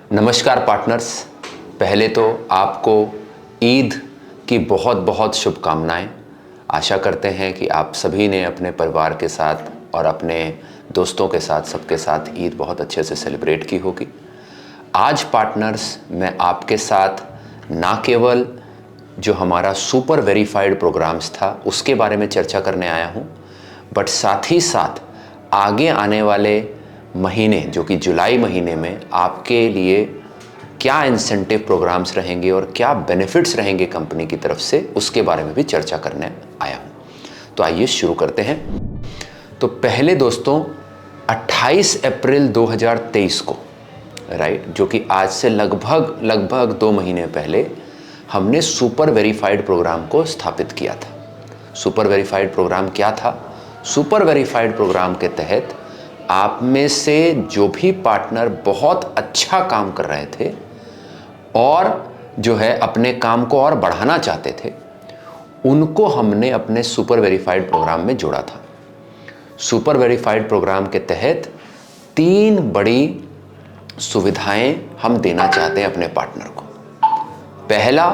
नमस्कार पार्टनर्स। पहले तो आपको ईद की बहुत बहुत शुभकामनाएं। आशा करते हैं कि आप सभी ने अपने परिवार के साथ और अपने दोस्तों के साथ सबके साथ ईद बहुत अच्छे से सेलिब्रेट की होगी। आज पार्टनर्स मैं आपके साथ ना केवल जो हमारा सुपर वेरीफाइड प्रोग्राम्स था उसके बारे में चर्चा करने आया हूँ, बट साथ ही साथ आगे आने वाले महीने जो कि जुलाई महीने में आपके लिए क्या इंसेंटिव प्रोग्राम्स रहेंगे और क्या बेनिफिट्स रहेंगे कंपनी की तरफ से, उसके बारे में भी चर्चा करने आया हूँ। तो आइए शुरू करते हैं। तो पहले दोस्तों 28 अप्रैल 2023 को जो कि आज से लगभग 2 महीने पहले हमने सुपर वेरीफाइड प्रोग्राम को स्थापित किया था। सुपर वेरीफाइड प्रोग्राम क्या था? सुपर वेरीफाइड प्रोग्राम के तहत आप में से जो भी पार्टनर बहुत अच्छा काम कर रहे थे और जो है अपने काम को और बढ़ाना चाहते थे, उनको हमने अपने सुपर वेरीफाइड प्रोग्राम में जोड़ा था। सुपर वेरीफाइड प्रोग्राम के तहत 3 बड़ी सुविधाएं हम देना चाहते हैं अपने पार्टनर को। पहला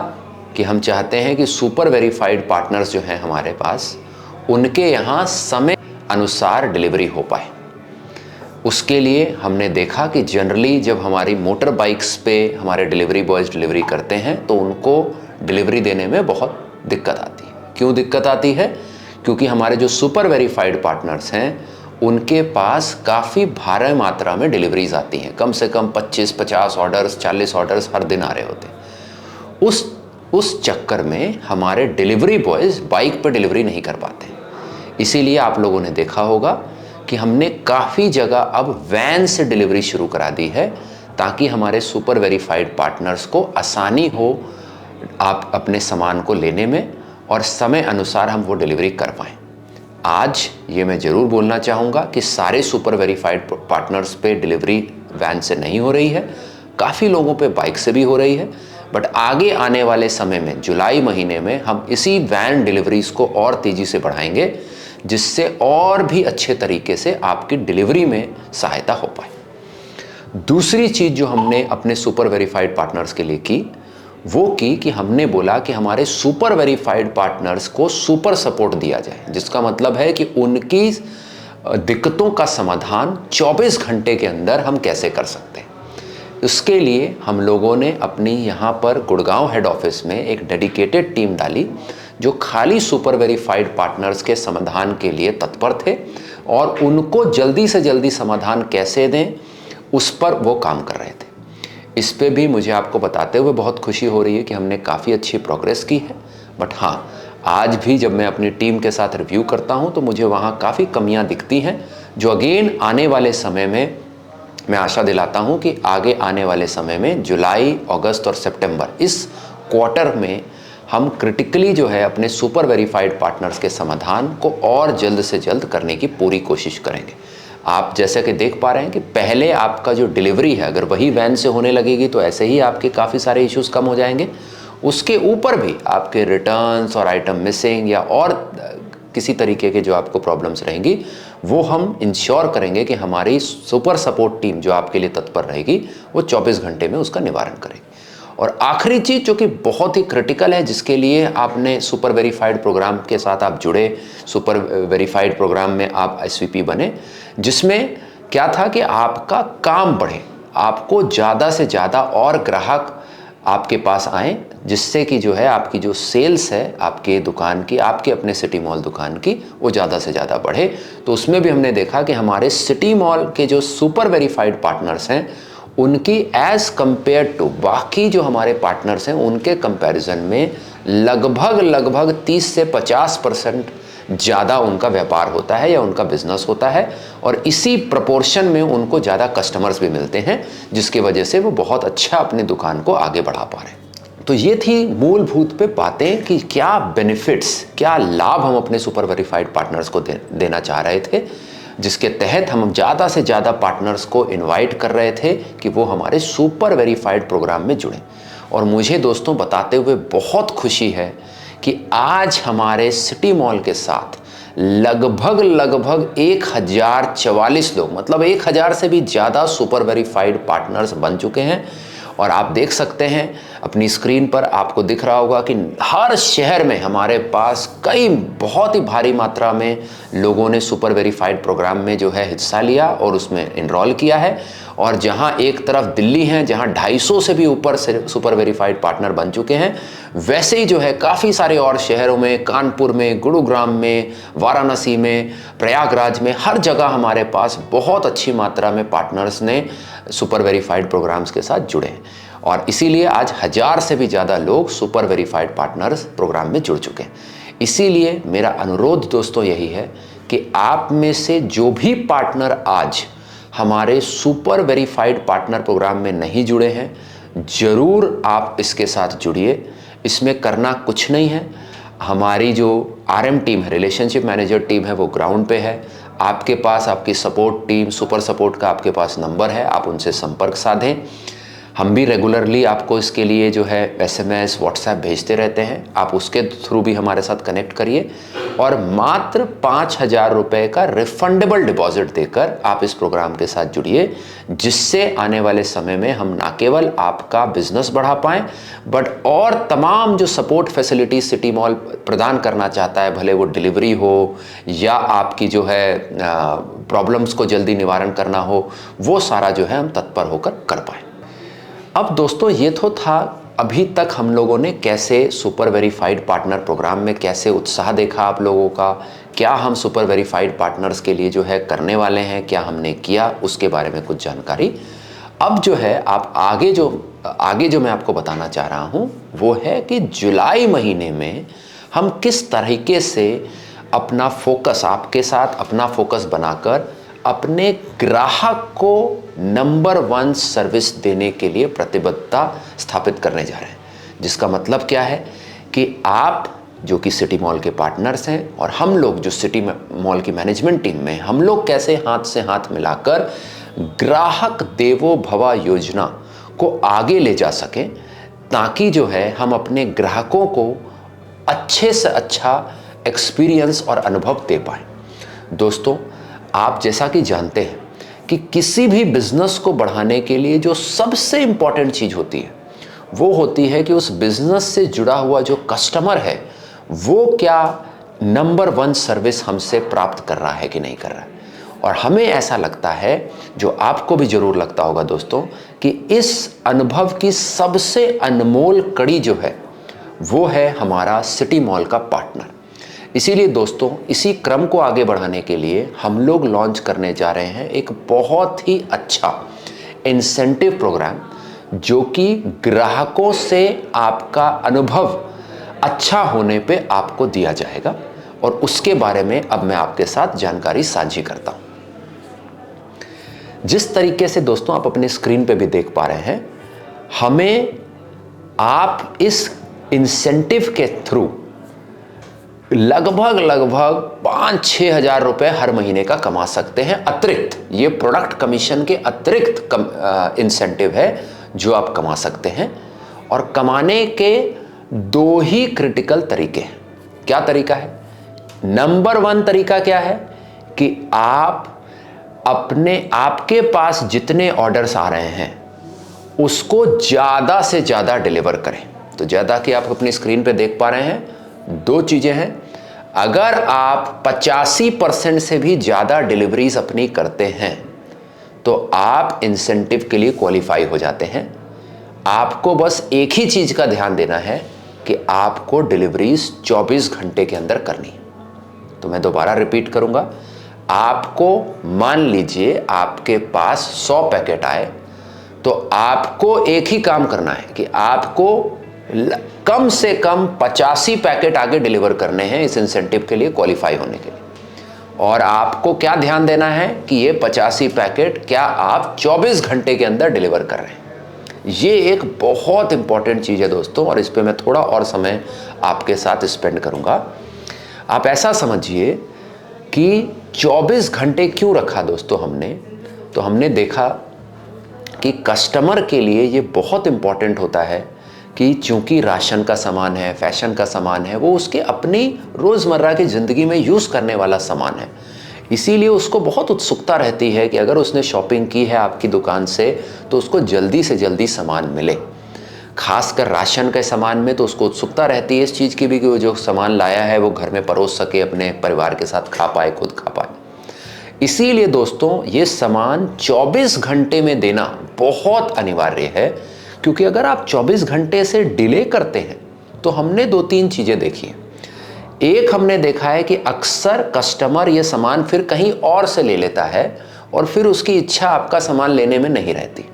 कि हम चाहते हैं कि सुपर वेरीफाइड पार्टनर्स जो हैं हमारे पास, उनके यहाँ समय अनुसार डिलीवरी हो पाए। उसके लिए हमने देखा कि जनरली जब हमारी मोटर बाइक्स पे हमारे डिलीवरी बॉयज़ डिलीवरी करते हैं तो उनको डिलीवरी देने में बहुत दिक्कत आती है। क्यों दिक्कत आती है? क्योंकि हमारे जो सुपर वेरीफाइड पार्टनर्स हैं उनके पास काफ़ी भारी मात्रा में डिलीवरीज आती हैं। कम से कम 25-50 ऑर्डर्स, 40 ऑर्डर्स हर दिन आ रहे होते हैं। उस चक्कर में हमारे डिलीवरी बॉयज़ बाइक पर डिलीवरी नहीं कर पाते। इसीलिए आप लोगों ने देखा होगा कि हमने काफ़ी जगह अब वैन से डिलीवरी शुरू करा दी है, ताकि हमारे सुपर वेरीफाइड पार्टनर्स को आसानी हो आप अपने सामान को लेने में और समय अनुसार हम वो डिलीवरी कर पाएँ। आज ये मैं ज़रूर बोलना चाहूँगा कि सारे सुपर वेरीफाइड पार्टनर्स पे डिलीवरी वैन से नहीं हो रही है, काफ़ी लोगों पे बाइक से भी हो रही है। बट आगे आने वाले समय में जुलाई महीने में हम इसी वैन डिलीवरीज को और तेज़ी से बढ़ाएंगे, जिससे और भी अच्छे तरीके से आपकी डिलीवरी में सहायता हो पाए। दूसरी चीज़ जो हमने अपने सुपर वेरीफाइड पार्टनर्स के लिए की, वो की कि हमने बोला कि हमारे सुपर वेरीफाइड पार्टनर्स को सुपर सपोर्ट दिया जाए, जिसका मतलब है कि उनकी दिक्कतों का समाधान 24 घंटे के अंदर हम कैसे कर सकते हैं। उसके लिए हम लोगों ने अपनी यहाँ पर गुड़गांव हेड ऑफिस में एक डेडिकेटेड टीम डाली, जो खाली सुपर वेरीफाइड पार्टनर्स के समाधान के लिए तत्पर थे और उनको जल्दी से जल्दी समाधान कैसे दें उस पर वो काम कर रहे थे। इस पे भी मुझे आपको बताते हुए बहुत खुशी हो रही है कि हमने काफ़ी अच्छी प्रोग्रेस की है। बट हाँ, आज भी जब मैं अपनी टीम के साथ रिव्यू करता हूँ तो मुझे वहाँ काफ़ी कमियाँ दिखती हैं, जो अगेन आने वाले समय में मैं आशा दिलाता हूँ कि आगे आने वाले समय में जुलाई, अगस्त और सितंबर, इस क्वार्टर में हम क्रिटिकली जो है अपने सुपर वेरीफाइड पार्टनर्स के समाधान को और जल्द से जल्द करने की पूरी कोशिश करेंगे। आप जैसे कि देख पा रहे हैं कि पहले आपका जो डिलीवरी है अगर वही वैन से होने लगेगी तो ऐसे ही आपके काफ़ी सारे इश्यूज़ कम हो जाएंगे। उसके ऊपर भी आपके रिटर्न्स और आइटम मिसिंग या और किसी तरीके के जो आपको प्रॉब्लम्स रहेंगी, वो हम इंश्योर करेंगे कि हमारी सुपर सपोर्ट टीम जो आपके लिए तत्पर रहेगी वो 24 घंटे में उसका निवारण करेगी। और आखिरी चीज़ जो कि बहुत ही क्रिटिकल है, जिसके लिए आपने सुपर वेरीफाइड प्रोग्राम के साथ आप जुड़े, सुपर वेरीफाइड प्रोग्राम में आप एसवीपी बने, जिसमें क्या था कि आपका काम बढ़े, आपको ज़्यादा से ज़्यादा और ग्राहक आपके पास आएँ, जिससे कि जो है आपकी जो सेल्स है आपके दुकान की, आपके अपने सिटी मॉल दुकान की, वो ज़्यादा से ज़्यादा बढ़े। तो उसमें भी हमने देखा कि हमारे सिटी मॉल के जो सुपर वेरीफाइड पार्टनर्स हैं उनकी एज़ कंपेयर टू बाकी जो हमारे पार्टनर्स हैं उनके कंपैरिजन में लगभग 30 से 50% ज़्यादा उनका व्यापार होता है या उनका बिजनेस होता है, और इसी प्रोपोर्शन में उनको ज़्यादा कस्टमर्स भी मिलते हैं, जिसकी वजह से वो बहुत अच्छा अपनी दुकान को आगे बढ़ा पा रहे हैं। तो ये थी मूलभूत पे बातें कि क्या बेनिफिट्स, क्या लाभ हम अपने सुपर वेरीफाइड पार्टनर्स को देना चाह रहे थे, जिसके तहत हम ज़्यादा से ज़्यादा पार्टनर्स को इनवाइट कर रहे थे कि वो हमारे सुपर वेरीफाइड प्रोग्राम में जुड़ें। और मुझे दोस्तों बताते हुए बहुत खुशी है कि आज हमारे सिटी मॉल के साथ लगभग 1044 लोग, मतलब 1000 से भी ज़्यादा सुपर वेरीफाइड पार्टनर्स बन चुके हैं। और आप देख सकते हैं अपनी स्क्रीन पर, आपको दिख रहा होगा कि हर शहर में हमारे पास कई बहुत ही भारी मात्रा में लोगों ने सुपर वेरीफाइड प्रोग्राम में जो है हिस्सा लिया और उसमें इनरोल किया है। और जहां एक तरफ दिल्ली है, जहां 250 से भी ऊपर से सुपर वेरीफाइड पार्टनर बन चुके हैं, वैसे ही जो है काफ़ी सारे और शहरों में, कानपुर में, गुरुग्राम में, वाराणसी में, प्रयागराज में, हर जगह हमारे पास बहुत अच्छी मात्रा में पार्टनर्स ने सुपर वेरीफाइड प्रोग्राम्स के साथ जुड़े हैं। और इसीलिए आज 1000 से भी ज़्यादा लोग सुपर वेरीफाइड पार्टनर्स प्रोग्राम में जुड़ चुके हैं। इसीलिए मेरा अनुरोध दोस्तों यही है कि आप में से जो भी पार्टनर आज हमारे सुपर वेरीफाइड पार्टनर प्रोग्राम में नहीं जुड़े हैं, ज़रूर आप इसके साथ जुड़िए। इसमें करना कुछ नहीं है। हमारी जो RM टीम है, रिलेशनशिप मैनेजर टीम है, वो ग्राउंड पे है। आपके पास आपकी सपोर्ट टीम, सुपर सपोर्ट का आपके पास नंबर है, आप उनसे संपर्क साधें। हम भी रेगुलरली आपको इसके लिए जो है SMS, WhatsApp भेजते रहते हैं, आप उसके थ्रू भी हमारे साथ कनेक्ट करिए। और मात्र 5000 रुपये का रिफंडेबल डिपॉजिट देकर आप इस प्रोग्राम के साथ जुड़िए, जिससे आने वाले समय में हम ना केवल आपका बिजनेस बढ़ा पाएँ, बट और तमाम जो सपोर्ट फैसिलिटीज सिटी मॉल प्रदान करना चाहता है, भले वो डिलीवरी हो या आपकी जो है प्रॉब्लम्स को जल्दी निवारण करना हो, वो सारा जो है हम तत्पर होकर कर पाएँ। अब दोस्तों ये तो था अभी तक हम लोगों ने कैसे सुपर वेरीफाइड पार्टनर प्रोग्राम में कैसे उत्साह देखा आप लोगों का, क्या हम सुपर वेरीफाइड पार्टनर्स के लिए जो है करने वाले हैं, क्या हमने किया, उसके बारे में कुछ जानकारी। अब जो है आप आगे जो मैं आपको बताना चाह रहा हूँ वो है कि जुलाई महीने में हम किस तरीके से अपना फोकस, आपके साथ अपना फोकस बनाकर अपने ग्राहक को नंबर 1 सर्विस देने के लिए प्रतिबद्धता स्थापित करने जा रहे हैं। जिसका मतलब क्या है कि आप जो कि सिटी मॉल के पार्टनर्स हैं और हम लोग जो सिटी मॉल की मैनेजमेंट टीम में, हम लोग कैसे हाथ से हाथ मिलाकर ग्राहक देवो भवा योजना को आगे ले जा सकें, ताकि जो है हम अपने ग्राहकों को अच्छे से अच्छा एक्सपीरियंस और अनुभव दे पाएँ। दोस्तों, आप जैसा कि जानते हैं कि किसी भी बिजनेस को बढ़ाने के लिए जो सबसे इंपॉर्टेंट चीज़ होती है वो होती है कि उस बिजनेस से जुड़ा हुआ जो कस्टमर है वो क्या नंबर 1 सर्विस हमसे प्राप्त कर रहा है कि नहीं कर रहा है। और हमें ऐसा लगता है, जो आपको भी जरूर लगता होगा दोस्तों, कि इस अनुभव की सबसे अनमोल कड़ी जो है वो है हमारा सिटी मॉल का पार्टनर। इसीलिए दोस्तों, इसी क्रम को आगे बढ़ाने के लिए हम लोग लॉन्च करने जा रहे हैं एक बहुत ही अच्छा इंसेंटिव प्रोग्राम, जो कि ग्राहकों से आपका अनुभव अच्छा होने पे आपको दिया जाएगा। और उसके बारे में अब मैं आपके साथ जानकारी साझी करता हूं। जिस तरीके से दोस्तों आप अपने स्क्रीन पे भी देख पा रहे हैं, हमें आप इस इंसेंटिव के थ्रू लगभग 5-6 हज़ार रुपये हर महीने का कमा सकते हैं अतिरिक्त। ये प्रोडक्ट कमीशन के अतिरिक्त इंसेंटिव है जो आप कमा सकते हैं। और कमाने के 2 ही क्रिटिकल तरीके हैं। क्या तरीका है? नंबर 1 तरीका क्या है कि आपके पास जितने ऑर्डर्स आ रहे हैं उसको ज़्यादा से ज़्यादा डिलीवर करें। तो ज़्यादा कि आप अपनी स्क्रीन पे देख पा रहे हैं, 2 चीज़ें हैं। अगर आप 85% से भी ज़्यादा डिलीवरीज अपनी करते हैं तो आप इंसेंटिव के लिए क्वालिफाई हो जाते हैं। आपको बस एक ही चीज़ का ध्यान देना है कि आपको डिलीवरीज 24 घंटे के अंदर करनी है। तो मैं दोबारा रिपीट करूंगा, आपको मान लीजिए आपके पास 100 पैकेट आए, तो आपको एक ही काम करना है कि आपको कम से कम 85 पैकेट आगे डिलीवर करने हैं इस इंसेंटिव के लिए क्वालिफाई होने के लिए। और आपको क्या ध्यान देना है कि ये 85 पैकेट क्या आप 24 घंटे के अंदर डिलीवर कर रहे हैं। ये एक बहुत इंपॉर्टेंट चीज़ है दोस्तों, और इस पे मैं थोड़ा और समय आपके साथ स्पेंड करूंगा। आप ऐसा समझिए कि 24 घंटे क्यों रखा दोस्तों हमने, तो हमने देखा कि कस्टमर के लिए ये बहुत इंपॉर्टेंट होता है कि चूंकि राशन का सामान है, फैशन का सामान है, वो उसके अपनी रोज़मर्रा की ज़िंदगी में यूज़ करने वाला सामान है। इसीलिए उसको बहुत उत्सुकता रहती है कि अगर उसने शॉपिंग की है आपकी दुकान से तो उसको जल्दी से जल्दी सामान मिले। खासकर राशन के सामान में तो उसको उत्सुकता रहती है इस चीज़ की भी कि वो जो सामान लाया है वो घर में परोस सके, अपने परिवार के साथ खा पाए, खुद खा पाए। इसीलिए दोस्तों ये सामान 24 घंटे में देना बहुत अनिवार्य है, क्योंकि अगर आप 24 घंटे से डिले करते हैं तो हमने 2-3 चीज़ें देखी हैं। एक हमने देखा है कि अक्सर कस्टमर ये सामान फिर कहीं और से ले लेता है और फिर उसकी इच्छा आपका सामान लेने में नहीं रहती,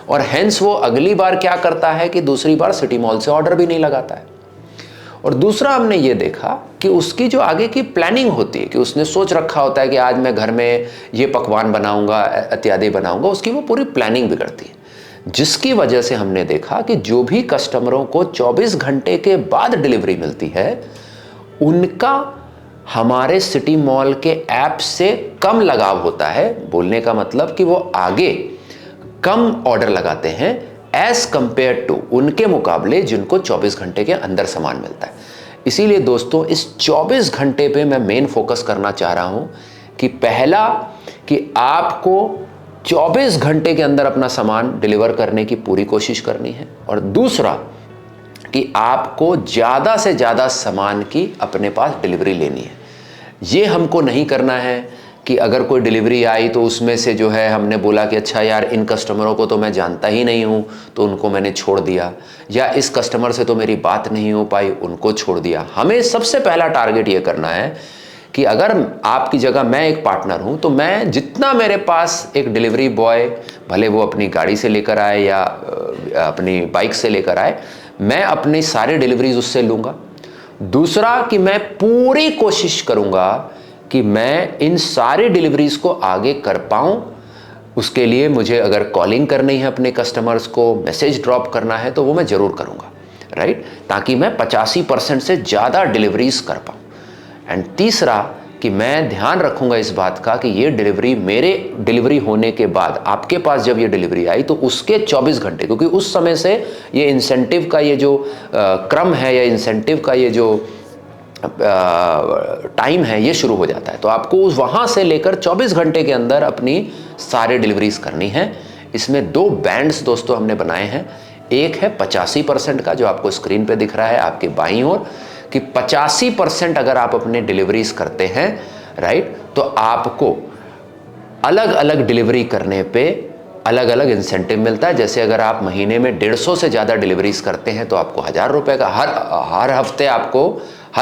और हेंस वो अगली बार क्या करता है कि दूसरी बार सिटी मॉल से ऑर्डर भी नहीं लगाता है। और दूसरा हमने ये देखा कि उसकी जो आगे की प्लानिंग होती है कि उसने सोच रखा होता है कि आज मैं घर में ये पकवान बनाऊंगा, इत्यादि बनाऊंगा, उसकी वो पूरी प्लानिंग बिगड़ती है, जिसकी वजह से हमने देखा कि जो भी कस्टमरों को 24 घंटे के बाद डिलीवरी मिलती है उनका हमारे सिटी मॉल के ऐप से कम लगाव होता है। बोलने का मतलब कि वो आगे कम ऑर्डर लगाते हैं एज कंपेयर टू उनके मुकाबले जिनको 24 घंटे के अंदर सामान मिलता है। इसीलिए दोस्तों इस 24 घंटे पे मैं मेन फोकस करना चाह रहा हूं कि पहला कि आपको 24 घंटे के अंदर अपना सामान डिलीवर करने की पूरी कोशिश करनी है, और दूसरा कि आपको ज़्यादा से ज़्यादा सामान की अपने पास डिलीवरी लेनी है। ये हमको नहीं करना है कि अगर कोई डिलीवरी आई तो उसमें से जो है हमने बोला कि अच्छा यार इन कस्टमरों को तो मैं जानता ही नहीं हूँ तो उनको मैंने छोड़ दिया, या इस कस्टमर से तो मेरी बात नहीं हो पाई उनको छोड़ दिया। हमें सबसे पहला टारगेट ये करना है कि अगर आपकी जगह मैं एक पार्टनर हूँ तो मैं जितना मेरे पास एक डिलीवरी बॉय, भले वो अपनी गाड़ी से लेकर आए या अपनी बाइक से लेकर आए, मैं अपनी सारी डिलीवरीज उससे लूँगा। दूसरा कि मैं पूरी कोशिश करूँगा कि मैं इन सारी डिलीवरीज को आगे कर पाऊँ। उसके लिए मुझे अगर कॉलिंग करनी है अपने कस्टमर्स को, मैसेज ड्रॉप करना है तो वो मैं ज़रूर करूँगा, राइट, ताकि मैं 85% से ज़्यादा डिलीवरीज कर पाऊँ। एंड तीसरा कि मैं ध्यान रखूंगा इस बात का कि ये डिलीवरी मेरे डिलीवरी होने के बाद आपके पास जब ये डिलीवरी आई तो उसके 24 घंटे, क्योंकि उस समय से ये इंसेंटिव का ये जो क्रम है या इंसेंटिव का ये जो टाइम है ये शुरू हो जाता है, तो आपको वहाँ से लेकर 24 घंटे के अंदर अपनी सारे डिलीवरीज करनी है। इसमें 2 बैंड्स दोस्तों हमने बनाए हैं। एक है 85% का जो आपको स्क्रीन पे दिख रहा है आपके बाईं ओर, कि 85% अगर आप अपने डिलीवरीज करते हैं, राइट, तो आपको अलग अलग डिलीवरी करने पे अलग अलग इंसेंटिव मिलता है। जैसे अगर आप महीने में 150 से ज़्यादा डिलीवरीज करते हैं तो आपको 1000 रुपये का हर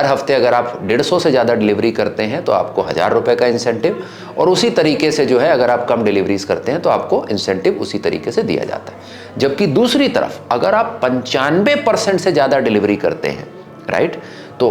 हफ्ते अगर आप 150 से ज़्यादा डिलीवरी करते हैं तो आपको 1000 रुपये का इंसेंटिव, और उसी तरीके से जो है अगर आप कम डिलीवरीज करते हैं तो आपको इंसेंटिव उसी तरीके से दिया जाता है। जबकि दूसरी तरफ अगर आप 95% से ज़्यादा डिलीवरी करते हैं, राइट, तो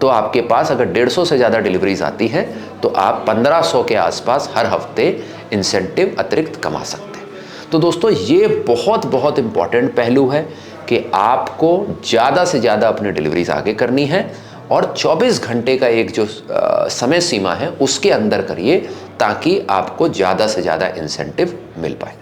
आपके पास अगर 150 से ज़्यादा डिलीवरीज आती हैं तो आप 1500 के आसपास हर हफ्ते इंसेंटिव अतिरिक्त कमा सकते हैं। तो दोस्तों ये बहुत बहुत इम्पॉर्टेंट पहलू है कि आपको ज़्यादा से ज़्यादा अपनी डिलीवरीज आगे करनी है, और 24 घंटे का एक जो समय सीमा है उसके अंदर करिए ताकि आपको ज़्यादा से ज़्यादा इंसेंटिव मिल पाए।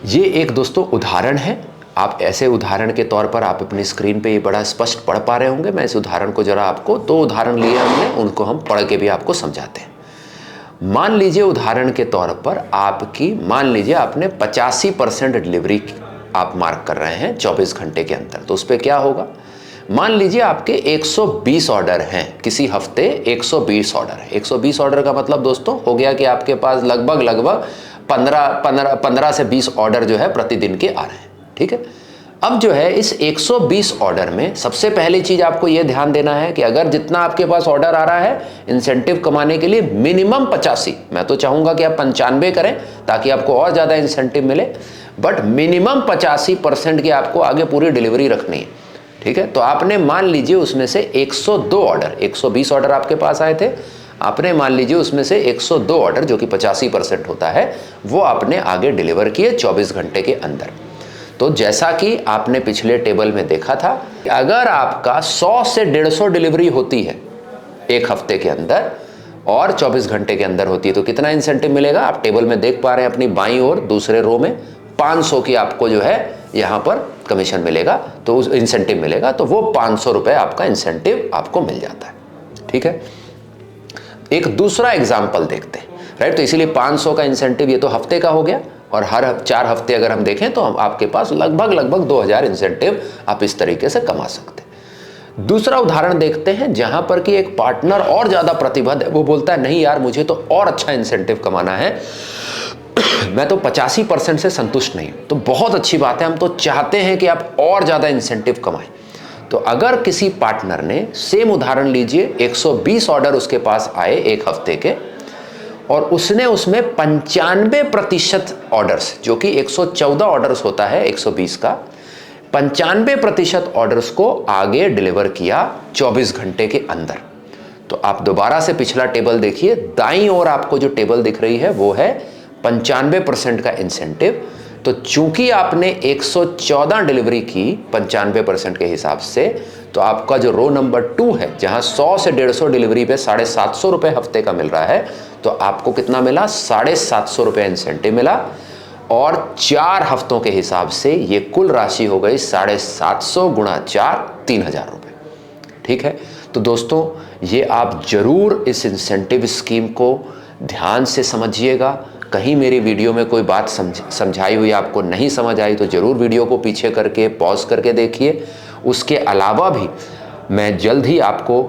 ये एक दोस्तों उदाहरण है। आप ऐसे उदाहरण के तौर पर आप अपनी स्क्रीन पे ये बड़ा स्पष्ट पढ़ पा रहे होंगे। मैं इस उदाहरण को जरा आपको 2 उदाहरण लिए हमने, उनको हम पढ़ के भी आपको समझाते हैं। मान लीजिए उदाहरण के तौर पर मान लीजिए आपने 85% डिलीवरी आप मार्क कर रहे हैं 24 घंटे के अंदर, तो उस पर क्या होगा। मान लीजिए आपके 120 ऑर्डर हैं, किसी हफ्ते 120 ऑर्डर है। 120 ऑर्डर का मतलब दोस्तों हो गया कि आपके पास लगभग 15 से 20 ऑर्डर जो है प्रतिदिन के आ रहे हैं, ठीक है। अब जो है इस 120 ऑर्डर में सबसे पहली चीज आपको यह ध्यान देना है कि अगर जितना आपके पास ऑर्डर आ रहा है इंसेंटिव कमाने के लिए मिनिमम 85, मैं तो चाहूंगा कि आप 95 करें ताकि आपको और ज्यादा इंसेंटिव मिले, बट मिनिमम 85% की आपको आगे पूरी डिलीवरी रखनी है, ठीक है। तो आपने मान लीजिए उसमें से 102 ऑर्डर, 120 ऑर्डर आपके पास आए थे, आपने मान लीजिए उसमें से 102 ऑर्डर जो कि 85% होता है वो आपने आगे डिलीवर किए 24 घंटे के अंदर। तो जैसा कि आपने पिछले टेबल में देखा था, अगर आपका 100 से 150 डिलीवरी होती है एक हफ्ते के अंदर और 24 घंटे के अंदर होती है तो कितना इंसेंटिव मिलेगा। आप टेबल में देख पा रहे हैं अपनी बाईं ओर दूसरे रो में 500 की आपको जो है यहाँ पर कमीशन मिलेगा, तो उस इंसेंटिव मिलेगा, तो वो 500 रुपये आपका इंसेंटिव आपको मिल जाता है। ठीक है, एक दूसरा एग्जाम्पल देखते हैं, राइट। तो इसीलिए 500 का इंसेंटिव ये तो हफ्ते का हो गया, और हर 4 हफ्ते अगर हम देखें तो आपके पास लगभग 2000 इंसेंटिव आप इस तरीके से कमा सकते हैं। दूसरा उदाहरण देखते हैं जहां पर कि एक पार्टनर और ज़्यादा प्रतिबद्ध है, वो बोलता है नहीं यार मुझे तो और अच्छा इंसेंटिव कमाना है, मैं तो 85% से संतुष्ट नहीं हूं। तो बहुत अच्छी बात है, हम तो चाहते हैं कि आप और ज़्यादा इंसेंटिव कमाएं। तो अगर किसी पार्टनर ने, सेम उदाहरण लीजिए, 120 ऑर्डर उसके पास आए एक हफ्ते के, और उसने उसमें 95% ऑर्डर्स, जो कि 114 ऑर्डर्स होता है 120 का, 95% ऑर्डर्स को आगे डिलीवर किया 24 घंटे के अंदर। तो आप दोबारा से पिछला टेबल देखिए, दाईं ओर आपको जो टेबल दिख रही है वो है 95% का इंसेंटिव। तो चूंकि आपने 114 डिलीवरी की 95% के हिसाब से, तो आपका जो रो नंबर 2 है, जहां 100 से 150 डिलीवरी पे 750 रुपये हफ्ते का मिल रहा है, तो आपको कितना मिला? 750 रुपये इंसेंटिव मिला। और 4 हफ्तों के हिसाब से ये कुल राशि हो गई 750 गुणा 4, 3000 रुपये। ठीक है, तो दोस्तों ये आप जरूर इस इंसेंटिव स्कीम को ध्यान से समझिएगा। कहीं मेरी वीडियो में कोई बात समझाई हुई आपको नहीं समझ आई तो ज़रूर वीडियो को पीछे करके पॉज करके देखिए। उसके अलावा भी मैं जल्द ही आपको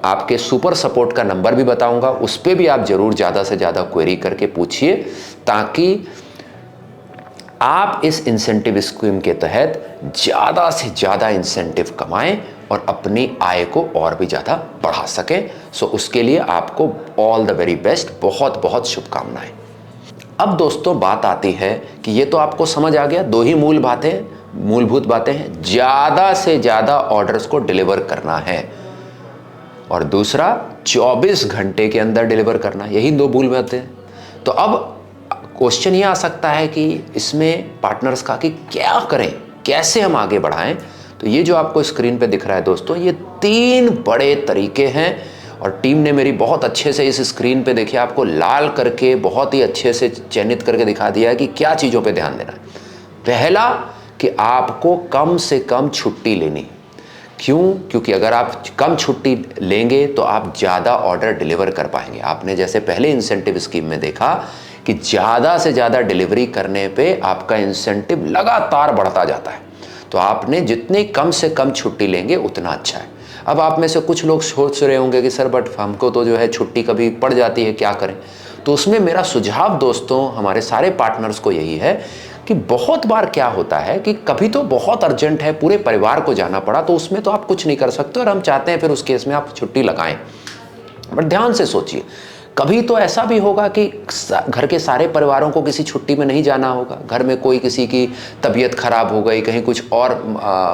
आपके सुपर सपोर्ट का नंबर भी बताऊंगा, उस पर भी आप ज़रूर ज़्यादा से ज़्यादा क्वेरी करके पूछिए, ताकि आप इस इंसेंटिव स्कीम के तहत ज़्यादा से ज़्यादा इंसेंटिव कमाएं और अपनी आय को और भी ज़्यादा बढ़ा सकें। सो उसके लिए आपको ऑल द वेरी बेस्ट, बहुत बहुत शुभकामनाएं। अब दोस्तों बात आती है कि ये तो आपको समझ आ गया, 2 ही मूलभूत बातें हैं, ज़्यादा से ज़्यादा ऑर्डर्स को डिलीवर करना है और दूसरा 24 घंटे के अंदर डिलीवर करना, यही 2 मूल बातें हैं। तो अब क्वेश्चन ये आ सकता है कि इसमें पार्टनर्स का कि क्या करें, कैसे हम आगे बढ़ाएं। तो ये जो आपको स्क्रीन पे दिख रहा है दोस्तों, ये 3 बड़े तरीके हैं और टीम ने मेरी बहुत अच्छे से इस स्क्रीन पे देखिए आपको लाल करके बहुत ही अच्छे से चयनित करके दिखा दिया है कि क्या चीज़ों पे ध्यान देना है। पहला कि आपको कम से कम छुट्टी लेनी। क्यों? क्योंकि अगर आप कम छुट्टी लेंगे तो आप ज़्यादा ऑर्डर डिलीवर कर पाएंगे। आपने जैसे पहले इंसेंटिव स्कीम में देखा कि ज़्यादा से ज़्यादा डिलीवरी करने पे आपका इंसेंटिव लगातार बढ़ता जाता है। तो आपने जितनी कम से कम छुट्टी लेंगे उतना अच्छा है। अब आप में से कुछ लोग सोच रहे होंगे कि सर बट हमको तो जो है छुट्टी कभी पड़ जाती है, क्या करें? तो उसमें मेरा सुझाव दोस्तों हमारे सारे पार्टनर्स को यही है कि बहुत बार क्या होता है कि कभी तो बहुत अर्जेंट है, पूरे परिवार को जाना पड़ा, तो उसमें तो आप कुछ नहीं कर सकते और हम चाहते हैं फिर उस केस में आप छुट्टी लगाएं। बट ध्यान से सोचिए, कभी तो ऐसा भी होगा कि घर के सारे परिवारों को किसी छुट्टी में नहीं जाना होगा, घर में कोई किसी की तबीयत खराब हो गई, कहीं कुछ और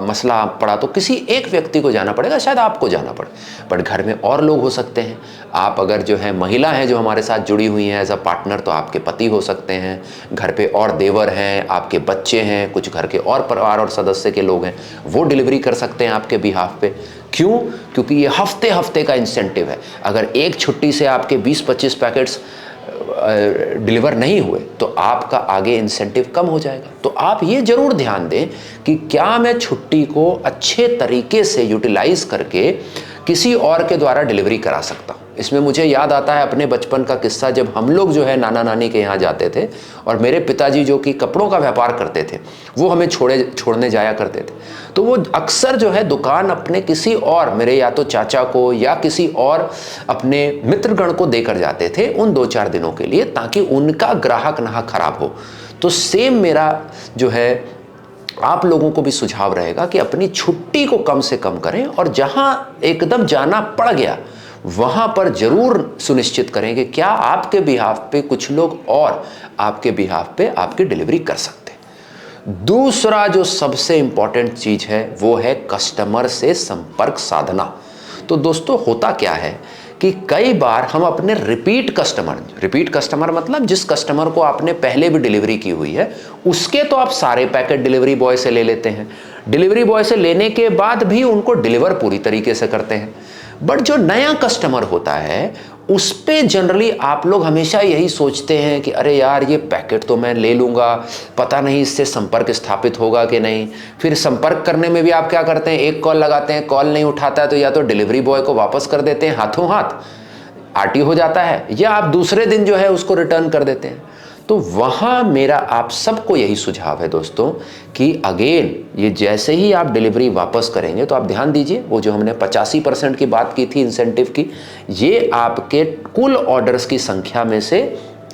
मसला पड़ा तो किसी एक व्यक्ति को जाना पड़ेगा, शायद आपको जाना पड़े। बट घर में और लोग हो सकते हैं। आप अगर जो है महिला हैं जो हमारे साथ जुड़ी हुई हैं एज अ पार्टनर, तो आपके पति हो सकते हैं, घर पे और देवर हैं, आपके बच्चे हैं, कुछ घर के और परिवार और सदस्य के लोग हैं, वो डिलीवरी कर सकते हैं आपके बिहाफ पे। क्यों? क्योंकि ये हफ्ते हफ्ते का इंसेंटिव है। अगर एक छुट्टी से आपके 20-25 पैकेट्स डिलीवर नहीं हुए तो आपका आगे इंसेंटिव कम हो जाएगा। तो आप ये जरूर ध्यान दें कि क्या मैं छुट्टी को अच्छे तरीके से यूटिलाइज करके किसी और के द्वारा डिलीवरी करा सकता हूँ। इसमें मुझे याद आता है अपने बचपन का किस्सा, जब हम लोग जो है नाना नानी के यहाँ जाते थे और मेरे पिताजी जो कि कपड़ों का व्यापार करते थे वो हमें छोड़ने जाया करते थे। तो वो अक्सर जो है दुकान अपने किसी और, मेरे या तो चाचा को या किसी और अपने मित्रगण को देकर जाते थे उन 2-4 दिनों के लिए, ताकि उनका ग्राहक ना खराब हो। तो सेम मेरा जो है आप लोगों को भी सुझाव रहेगा कि अपनी छुट्टी को कम से कम करें और जहां एकदम जाना पड़ गया वहां पर जरूर सुनिश्चित करें कि क्या आपके बिहाफ पे कुछ लोग और आपके बिहाफ पे आपकी डिलीवरी कर सकते हैं। दूसरा जो सबसे इंपॉर्टेंट चीज है वो है कस्टमर से संपर्क साधना। तो दोस्तों होता क्या है कि कई बार हम अपने रिपीट कस्टमर मतलब जिस कस्टमर को आपने पहले भी डिलीवरी की हुई है उसके तो आप सारे पैकेट डिलीवरी बॉय से ले लेते हैं। डिलीवरी बॉय से लेने के बाद भी उनको डिलीवर पूरी तरीके से करते हैं। बट जो नया कस्टमर होता है उस पे जनरली आप लोग हमेशा यही सोचते हैं कि अरे यार ये पैकेट तो मैं ले लूँगा, पता नहीं इससे संपर्क स्थापित होगा कि नहीं। फिर संपर्क करने में भी आप क्या करते हैं, एक कॉल लगाते हैं, कॉल नहीं उठाता है तो या तो डिलीवरी बॉय को वापस कर देते हैं हाथों हाथ, आरटी हो जाता है, या आप दूसरे दिन जो है उसको रिटर्न कर देते हैं। तो वहाँ मेरा आप सबको यही सुझाव है दोस्तों कि अगेन ये जैसे ही आप डिलीवरी वापस करेंगे तो आप ध्यान दीजिए, वो जो हमने 85% की बात की थी इंसेंटिव की, ये आपके कुल ऑर्डर्स की संख्या में से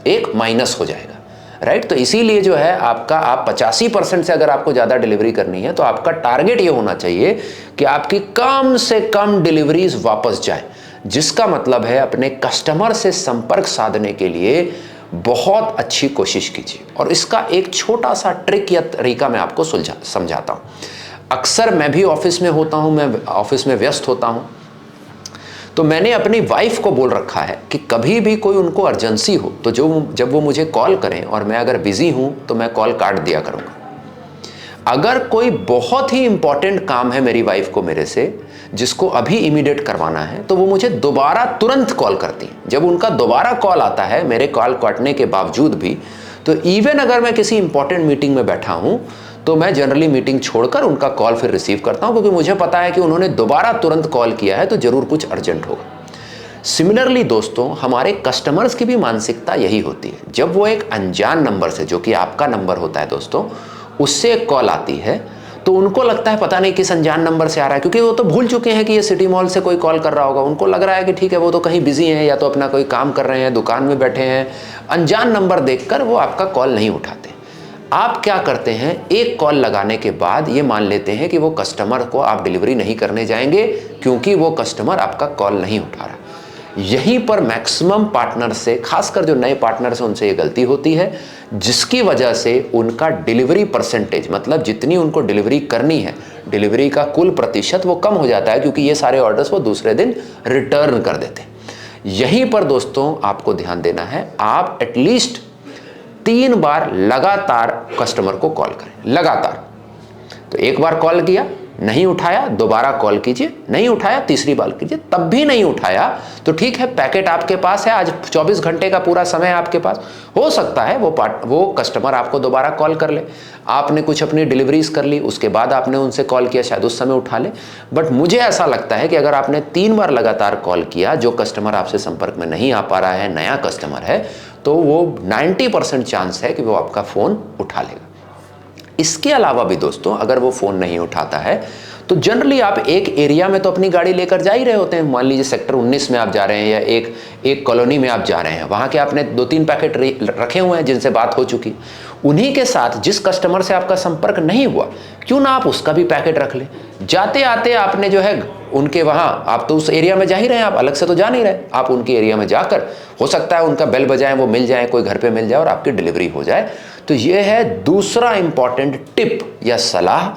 एक माइनस हो जाएगा, राइट। तो इसीलिए जो है आपका, आप 85% से अगर आपको ज़्यादा डिलीवरी करनी है तो आपका टारगेट ये होना चाहिए कि आपकी कम से कम डिलीवरीज वापस जाए, जिसका मतलब है अपने कस्टमर से संपर्क साधने के लिए बहुत अच्छी कोशिश कीजिए। और इसका एक छोटा सा ट्रिक या तरीका मैं आपको समझाता हूँ। अक्सर मैं भी ऑफिस में होता हूँ, मैं ऑफिस में व्यस्त होता हूँ, तो मैंने अपनी वाइफ को बोल रखा है कि कभी भी कोई उनको अर्जेंसी हो तो जब वो मुझे कॉल करें और मैं अगर बिजी हूँ तो मैं कॉल काट दिया करूँगा। अगर कोई बहुत ही इंपॉर्टेंट काम है मेरी वाइफ को मेरे से, जिसको अभी इमीडिएट करवाना है, तो वो मुझे दोबारा तुरंत कॉल करती है। जब उनका दोबारा कॉल आता है मेरे कॉल काटने के बावजूद भी, तो इवन अगर मैं किसी इंपॉर्टेंट मीटिंग में बैठा हूं तो मैं जनरली मीटिंग छोड़कर उनका कॉल फिर रिसीव करता हूं, क्योंकि मुझे पता है कि उन्होंने दोबारा तुरंत कॉल किया है तो जरूर कुछ अर्जेंट होगा। सिमिलरली दोस्तों, हमारे कस्टमर्स की भी मानसिकता यही होती है। जब वो एक अनजान नंबर से, जो कि आपका नंबर होता है दोस्तों, उससे एक कॉल आती है तो उनको लगता है पता नहीं किस अनजान नंबर से आ रहा है, क्योंकि वो तो भूल चुके हैं कि ये सिटी मॉल से कोई कॉल कर रहा होगा। उनको लग रहा है कि ठीक है वो तो कहीं बिजी हैं, या तो अपना कोई काम कर रहे हैं, दुकान में बैठे हैं। अनजान नंबर देखकर वो आपका कॉल नहीं उठाते। आप क्या करते हैं, एक कॉल लगाने के बाद ये मान लेते हैं कि वो कस्टमर को आप डिलीवरी नहीं करने जाएंगे क्योंकि वो कस्टमर आपका कॉल नहीं उठा रहा। यहीं पर मैक्सिमम पार्टनर से, खासकर जो नए पार्टनर से, उनसे ये गलती होती है, जिसकी वजह से उनका डिलीवरी परसेंटेज, मतलब जितनी उनको डिलीवरी करनी है, डिलीवरी का कुल प्रतिशत वो कम हो जाता है, क्योंकि ये सारे ऑर्डर्स वो दूसरे दिन रिटर्न कर देते हैं। यहीं पर दोस्तों आपको ध्यान देना है, आप एटलीस्ट 3 बार लगातार कस्टमर को कॉल करें, लगातार। तो एक बार कॉल किया, नहीं उठाया, दोबारा कॉल कीजिए, नहीं उठाया, तीसरी बार कीजिए, तब भी नहीं उठाया तो ठीक है, पैकेट आपके पास है, आज 24 घंटे का पूरा समय है आपके पास। हो सकता है वो कस्टमर आपको दोबारा कॉल कर ले, आपने कुछ अपनी डिलीवरीज कर ली, उसके बाद आपने उनसे कॉल किया, शायद उस समय उठा ले। बट मुझे ऐसा लगता है कि अगर आपने 3 बार लगातार कॉल किया, जो कस्टमर आपसे संपर्क में नहीं आ पा रहा है, नया कस्टमर है, तो वो 90% चांस है कि वो आपका फ़ोन उठा लेगा। इसके अलावा भी दोस्तों, अगर वो फ़ोन नहीं उठाता है तो जनरली आप एक एरिया में तो अपनी गाड़ी लेकर जा ही रहे होते हैं। मान लीजिए सेक्टर 19 में आप जा रहे हैं, या एक कॉलोनी में आप जा रहे हैं, वहाँ के आपने 2-3 पैकेट रखे हुए हैं जिनसे बात हो चुकी। उन्हीं के साथ जिस कस्टमर से आपका संपर्क नहीं हुआ, क्यों ना आप उसका भी पैकेट रख लें। जाते आते आपने जो है उनके वहाँ, आप तो उस एरिया में जा ही रहे हैं, आप अलग से तो जा नहीं रहे, आप उनके एरिया में जाकर, हो सकता है उनका बेल बजाएं, वो मिल जाए, कोई घर पे मिल जाए और आपकी डिलीवरी हो जाए। तो ये है दूसरा इंपॉर्टेंट टिप या सलाह,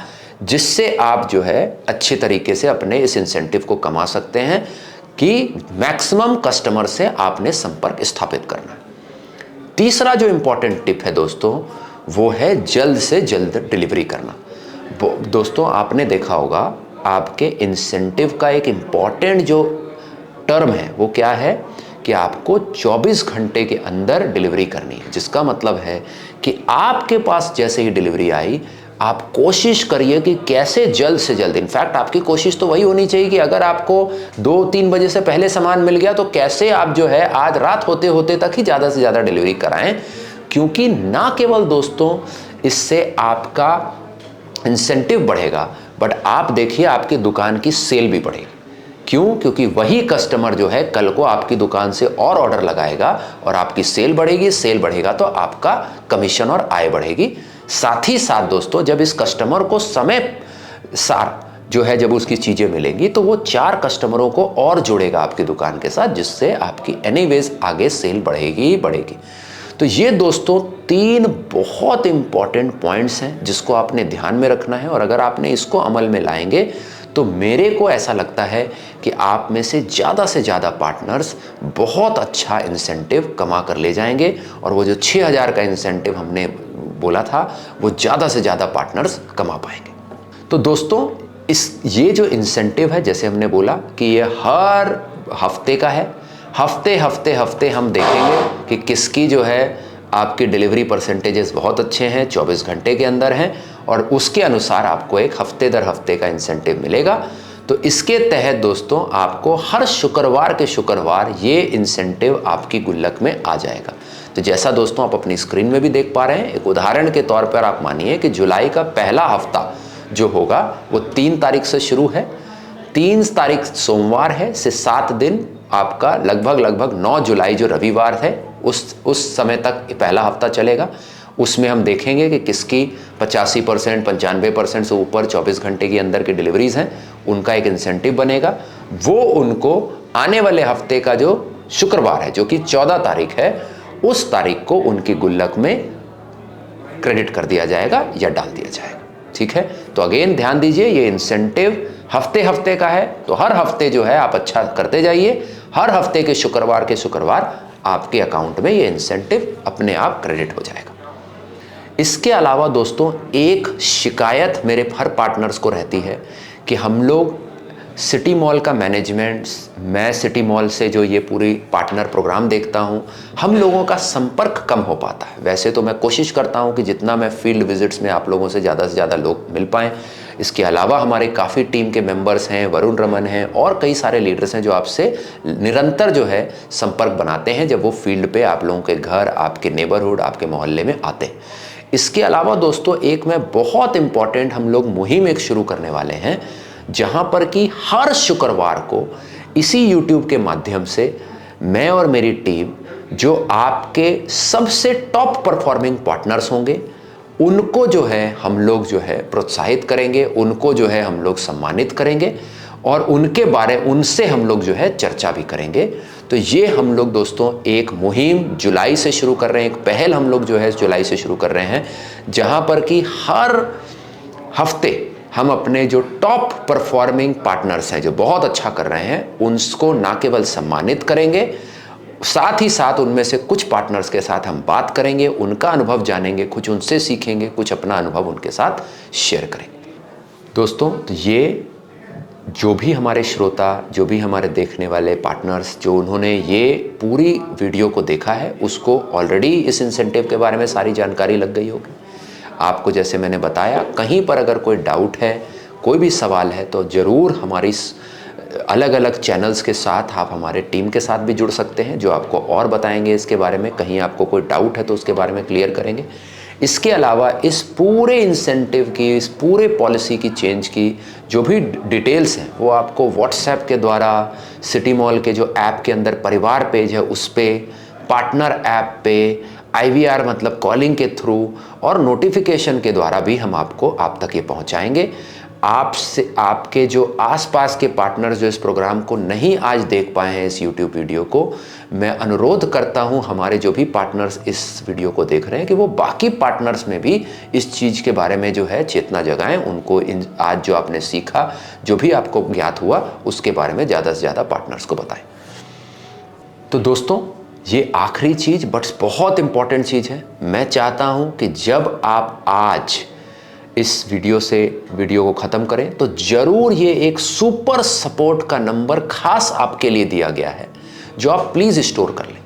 जिससे आप जो है अच्छे तरीके से अपने इस इंसेंटिव को कमा सकते हैं कि मैक्सिमम कस्टमर से आपने संपर्क स्थापित करना है। तीसरा जो इंपॉर्टेंट टिप है दोस्तों, वो है जल्द से जल्द डिलीवरी करना। दोस्तों आपने देखा होगा, आपके इंसेंटिव का एक इंपॉर्टेंट जो टर्म है वो क्या है कि आपको 24 घंटे के अंदर डिलीवरी करनी है। जिसका मतलब है कि आपके पास जैसे ही डिलीवरी आई, आप कोशिश करिए कि कैसे जल्द से जल्द, इनफैक्ट आपकी कोशिश तो वही होनी चाहिए कि अगर आपको 2-3 बजे से पहले सामान मिल गया तो कैसे आप जो है आज रात होते होते तक ही ज़्यादा से ज़्यादा डिलीवरी कराएं। क्योंकि ना केवल दोस्तों इससे आपका इंसेंटिव बढ़ेगा, बट आप देखिए आपकी दुकान की सेल भी बढ़ेगी। क्यों? क्योंकि वही कस्टमर जो है कल को आपकी दुकान से और ऑर्डर लगाएगा और आपकी सेल बढ़ेगी, सेल बढ़ेगा तो आपका कमीशन और आय बढ़ेगी। साथ ही साथ दोस्तों, जब इस कस्टमर को समय सार जो है, जब उसकी चीज़ें मिलेंगी तो वो 4 कस्टमरों को और जोड़ेगा आपकी दुकान के साथ, जिससे आपकी एनीवेज आगे सेल बढ़ेगी ही बढ़ेगी। तो ये दोस्तों 3 बहुत इंपॉर्टेंट पॉइंट्स हैं जिसको आपने ध्यान में रखना है, और अगर आपने इसको अमल में लाएंगे तो मेरे को ऐसा लगता है कि आप में से ज़्यादा पार्टनर्स बहुत अच्छा इंसेंटिव कमा कर ले जाएंगे, और वो जो 6000 का इंसेंटिव हमने बोला था वो ज़्यादा से ज़्यादा पार्टनर्स कमा पाएंगे। तो दोस्तों ये जो इंसेंटिव है, जैसे हमने बोला कि ये हर हफ्ते का है, हफ्ते हफ्ते हफ्ते हम देखेंगे कि किसकी जो है आपकी डिलीवरी परसेंटेजेस बहुत अच्छे हैं, 24 घंटे के अंदर हैं, और उसके अनुसार आपको एक हफ्ते दर हफ्ते का इंसेंटिव मिलेगा। तो इसके तहत दोस्तों आपको हर शुक्रवार के शुक्रवार ये इंसेंटिव आपकी गुल्लक में आ जाएगा। तो जैसा दोस्तों आप अपनी स्क्रीन में भी देख पा रहे हैं, एक उदाहरण के तौर पर आप मानिए कि जुलाई का पहला हफ्ता जो होगा वो 3 तारीख से शुरू है। 3 तारीख सोमवार है से 7 दिन आपका लगभग 9 जुलाई जो रविवार है उस समय तक पहला हफ्ता चलेगा। उसमें हम देखेंगे कि किसकी 85%, 95% से ऊपर 24 घंटे के अंदर की डिलीवरीज हैं, उनका एक इंसेंटिव बनेगा। वो उनको आने वाले हफ्ते का जो शुक्रवार है जो कि 14 तारीख है, उस तारीख को उनकी गुल्लक में क्रेडिट कर दिया जाएगा या डाल दिया जाएगा। ठीक है, तो अगेन ध्यान दीजिए, ये इंसेंटिव हफ्ते हफ्ते का है, तो हर हफ्ते जो है आप अच्छा करते जाइए। हर हफ्ते के शुक्रवार आपके अकाउंट में ये इंसेंटिव अपने आप क्रेडिट हो जाएगा। इसके अलावा दोस्तों एक शिकायत मेरे हर पार्टनर्स को रहती है कि हम लोग सिटी मॉल का मैनेजमेंट, मैं सिटी मॉल से जो ये पूरी पार्टनर प्रोग्राम देखता हूँ, हम लोगों का संपर्क कम हो पाता है। वैसे तो मैं कोशिश करता हूँ कि जितना मैं फील्ड विजिट्स में आप लोगों से ज़्यादा लोग मिल पाएँ। इसके अलावा हमारे काफ़ी टीम के मेंबर्स हैं, वरुण रमन हैं और कई सारे लीडर्स हैं जो आपसे निरंतर जो है संपर्क बनाते हैं जब वो फील्ड पे आप लोगों के घर, आपके नेबरहुड, आपके मोहल्ले में आते हैं। इसके अलावा दोस्तों एक मैं बहुत इंपॉर्टेंट हम लोग मुहिम एक शुरू करने वाले हैं, जहां पर कि हर शुक्रवार को इसी YouTube के माध्यम से मैं और मेरी टीम जो आपके सबसे टॉप परफॉर्मिंग पार्टनर्स होंगे उनको जो है हम लोग जो है प्रोत्साहित करेंगे, उनको जो है हम लोग सम्मानित करेंगे और उनसे हम लोग जो है चर्चा भी करेंगे। तो ये हम लोग दोस्तों एक मुहिम जुलाई से शुरू कर रहे हैं, एक पहल हम लोग जो है जुलाई से शुरू कर रहे हैं, जहां पर कि हर हफ्ते हम अपने जो टॉप परफॉर्मिंग पार्टनर्स हैं जो बहुत अच्छा कर रहे हैं उनको ना केवल सम्मानित करेंगे, साथ ही साथ उनमें से कुछ पार्टनर्स के साथ हम बात करेंगे, उनका अनुभव जानेंगे, कुछ उनसे सीखेंगे, कुछ अपना अनुभव उनके साथ शेयर करेंगे। दोस्तों तो ये जो भी हमारे श्रोता, जो भी हमारे देखने वाले पार्टनर्स जो उन्होंने ये पूरी वीडियो को देखा है उसको ऑलरेडी इस इंसेंटिव के बारे में सारी जानकारी लग गई होगी। आपको जैसे मैंने बताया, कहीं पर अगर कोई डाउट है, कोई भी सवाल है तो ज़रूर हमारी अलग अलग चैनल्स के साथ आप हमारे टीम के साथ भी जुड़ सकते हैं जो आपको और बताएंगे इसके बारे में। कहीं आपको कोई डाउट है तो उसके बारे में क्लियर करेंगे। इसके अलावा इस पूरे इंसेंटिव की, इस पूरे पॉलिसी की चेंज की जो भी डिटेल्स हैं वो आपको व्हाट्सएप के द्वारा, सिटी मॉल के जो ऐप के अंदर परिवार पेज है उस पर, पार्टनर ऐप पे, IVR मतलब कॉलिंग के थ्रू और नोटिफिकेशन के द्वारा भी हम आप तक ये पहुंचाएंगे। आपसे आपके जो आसपास के पार्टनर्स जो इस प्रोग्राम को नहीं आज देख पाए हैं इस YouTube वीडियो को, मैं अनुरोध करता हूं हमारे जो भी पार्टनर्स इस वीडियो को देख रहे हैं कि वो बाकी पार्टनर्स में भी इस चीज़ के बारे में जो है चेतना जगाएं, उनको आज जो आपने सीखा, जो भी आपको ज्ञात हुआ उसके बारे में ज़्यादा से ज़्यादा पार्टनर्स को बताएं। तो दोस्तों ये आखिरी चीज़ बट बहुत इंपॉर्टेंट चीज़ है, मैं चाहता हूं कि जब आप आज इस वीडियो को ख़त्म करें तो ज़रूर ये एक सुपर सपोर्ट का नंबर खास आपके लिए दिया गया है जो आप प्लीज़ स्टोर कर लें,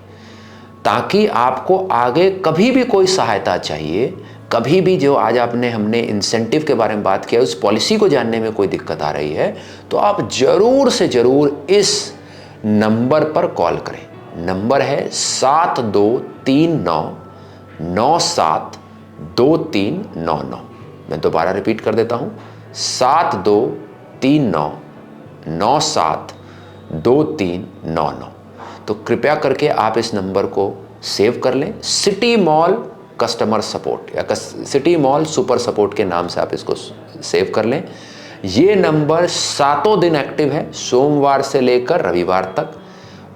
ताकि आपको आगे कभी भी कोई सहायता चाहिए, कभी भी जो आज हमने इंसेंटिव के बारे में बात किया उस पॉलिसी को जानने में कोई दिक्कत आ रही है तो आप ज़रूर से ज़रूर इस नंबर पर कॉल करें। नंबर है 7239972399। मैं दोबारा रिपीट कर देता हूँ, 7239972399। तो कृपया करके आप इस नंबर को सेव कर लें। सिटी मॉल कस्टमर सपोर्ट या सिटी मॉल सुपर सपोर्ट के नाम से आप इसको सेव कर लें। ये नंबर 7 दिन एक्टिव है, सोमवार से लेकर रविवार तक,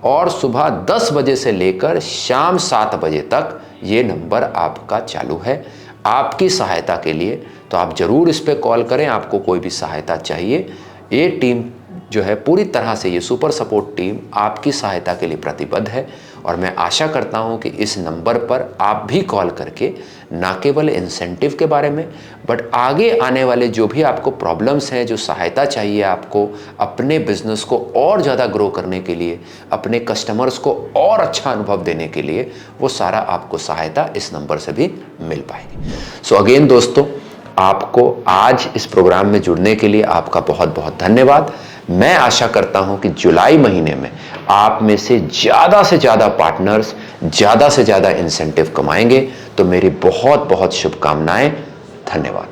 और सुबह 10 बजे से लेकर शाम 7 बजे तक ये नंबर आपका चालू है आपकी सहायता के लिए। तो आप ज़रूर इस पर कॉल करें, आपको कोई भी सहायता चाहिए, ये टीम जो है पूरी तरह से ये सुपर सपोर्ट टीम आपकी सहायता के लिए प्रतिबद्ध है। और मैं आशा करता हूँ कि इस नंबर पर आप भी कॉल करके ना केवल इंसेंटिव के बारे में, बट आगे आने वाले जो भी आपको प्रॉब्लम्स हैं, जो सहायता चाहिए आपको अपने बिजनेस को और ज़्यादा ग्रो करने के लिए, अपने कस्टमर्स को और अच्छा अनुभव देने के लिए, वो सारा आपको सहायता इस नंबर से भी मिल पाएगी। सो अगेन दोस्तों, आपको आज इस प्रोग्राम में जुड़ने के लिए आपका बहुत बहुत धन्यवाद। मैं आशा करता हूं कि जुलाई महीने में आप में से ज़्यादा पार्टनर्स ज़्यादा से ज़्यादा इंसेंटिव कमाएंगे। तो मेरी बहुत बहुत शुभकामनाएं। धन्यवाद।